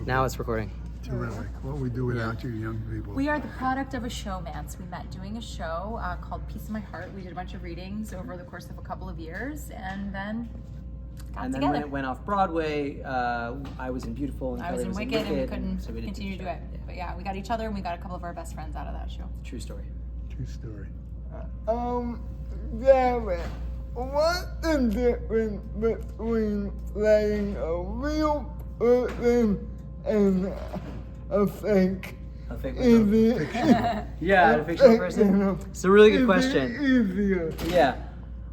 Now it's recording. Terrific. What we do without you young people. We are the product of a showmance. We met doing a show called Piece of My Heart. We did a bunch of readings over the course of a couple of years, and then got together. When it went off Broadway, I was in Beautiful and I was Kelli in Wicked, and we couldn't so we didn't continue to do it. Yeah. But yeah, we got each other, and we got a couple of our best friends out of that show. True story. True story. Jarrod, what's the difference between playing a real person and a fake? A fake person? Yeah, a fictional person. It's a really good question. Easier. Yeah.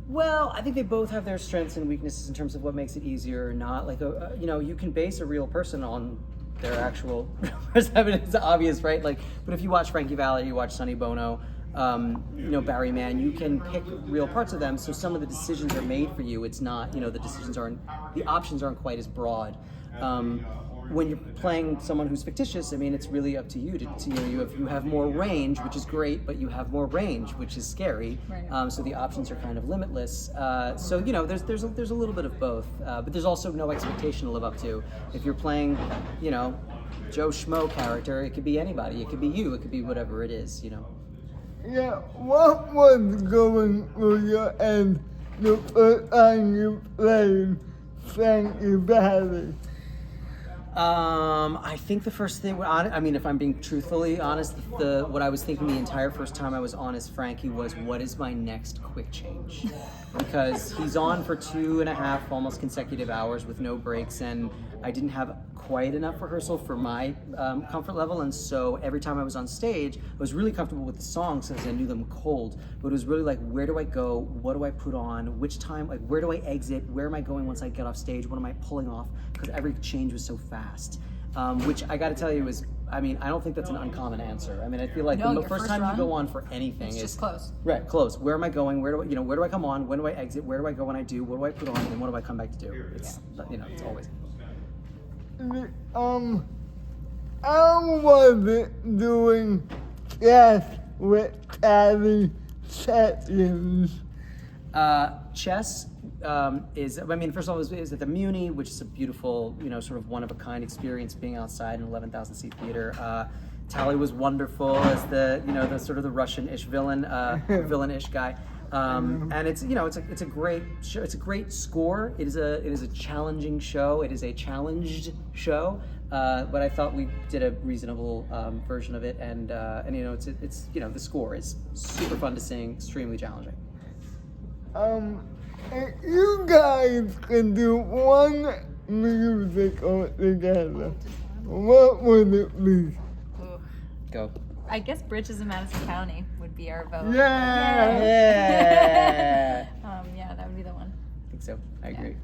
Well, I think they both have their strengths and weaknesses in terms of what makes it easier or not. Like, you can base a real person on their actual person. I mean, it's obvious, right? Like, but if you watch Frankie Valli, you watch Sonny Bono, Barry Mann, you can pick real parts of them. So some of the decisions are made for you. It's not, the options aren't quite as broad. When you're playing someone who's fictitious, I mean, it's really up to you you have more range, which is great, but you have more range, which is scary. Right. So the options are kind of limitless. There's a little bit of both, but there's also no expectation to live up to. If you're playing, Joe Schmo character, it could be anybody. It could be you. It could be whatever it is. Yeah, what was going through your head the first time you played Frankie Valli? I think the first thing, if I'm being truthfully honest, what I was thinking the entire first time I was on as Frankie was, what is my next quick change? Because he's on for 2.5 almost consecutive hours with no breaks, and I didn't have quite enough rehearsal for my comfort level, and so every time I was on stage, I was really comfortable with the songs since I knew them cold, but it was really like, where do I go? What do I put on? Which time, like, where do I exit? Where am I going once I get off stage? What am I pulling off? Because every change was so fast, which I gotta tell you is, I don't think that's an uncommon answer. I feel like the first time you go on for anything it's is just close. Right, close. Where am I going? Where do I come on? When do I exit? Where do I go when I do? What do I put on? And what do I come back to do? It's it's always. How was it doing chess with Kelli sessions? Chess is, first of all, is at the Muni, which is a beautiful, sort of one-of-a-kind experience being outside in an 11,000-seat theater. Tally was wonderful as the sort of the Russian-ish villain-ish guy. And it's a great show. It's a great score. It is a challenging show. It is a challenged show. But I thought we did a reasonable version of it, and it's the score is super fun to sing, extremely challenging. If you guys can do one musical together, what would it be? Ooh. Go. I guess Bridges in Madison County would be our vote. Yeah. Yeah, that would be the one. I think so. I agree.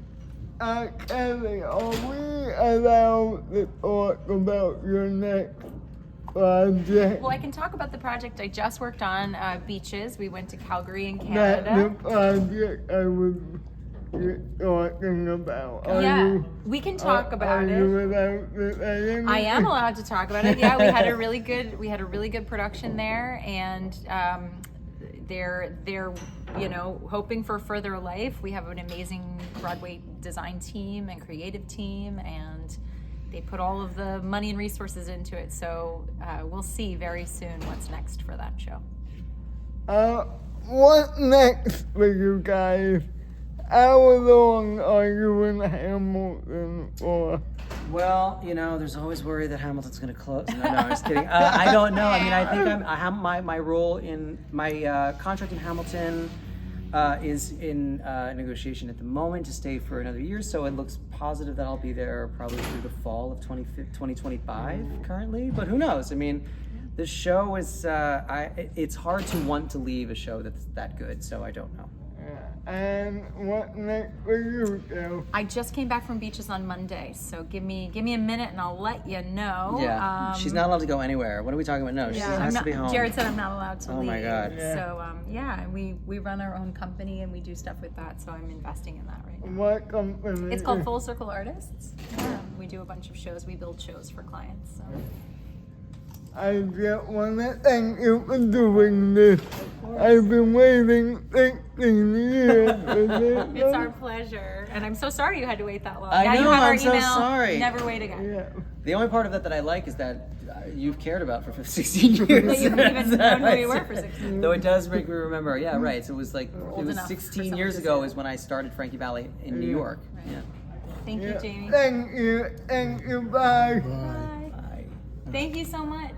Kelli, are we allowed to talk about your next project? Well, I can talk about the project I just worked on, Beaches. We went to Calgary in That's the Canada. project I was talking about. We can talk about Are it. you allowed to say anything? I am allowed to talk about it. Yeah, we had a really good production there, and they're hoping for further life. We have an amazing Broadway design team and creative team, and they put all of the money and resources into it. So we'll see very soon what's next for that show. What's next for you guys? How long are you in Hamilton for? Well, there's always worry that Hamilton's going to close. No, I'm just kidding. I don't know. I think I have my role in my contract in Hamilton is in negotiation at the moment to stay for another year. So it looks positive that I'll be there probably through the fall of 2025 currently. But who knows? The show is, it's hard to want to leave a show that's that good. So I don't know. And what next for you, Joe? I just came back from Beaches on Monday, so give me a minute and I'll let you know. Yeah, she's not allowed to go anywhere. What are we talking about? No, she has to be home. Jarrod said I'm not allowed to leave. Oh my God. Yeah. So we run our own company and we do stuff with that, so I'm investing in that right now. What company? It's called Full Circle Artists. We do a bunch of shows. We build shows for clients. So. I just want to thank you for doing this. I've been waiting 16 years for this. It's our pleasure, and I'm so sorry you had to wait that long. I Now you know, have our I'm so email. sorry. Never wait again. Yeah. The only part of that I like is that you've cared about for 16 years. That you've even known who we were for 16 Though it does make me remember. Yeah, right. So it was like old it was enough for 16 someone years to ago say is when I started Frankie Valley in New York. Yeah. Thank you, Jamie. Thank you. Thank you. Bye. Bye. Bye. Thank you so much.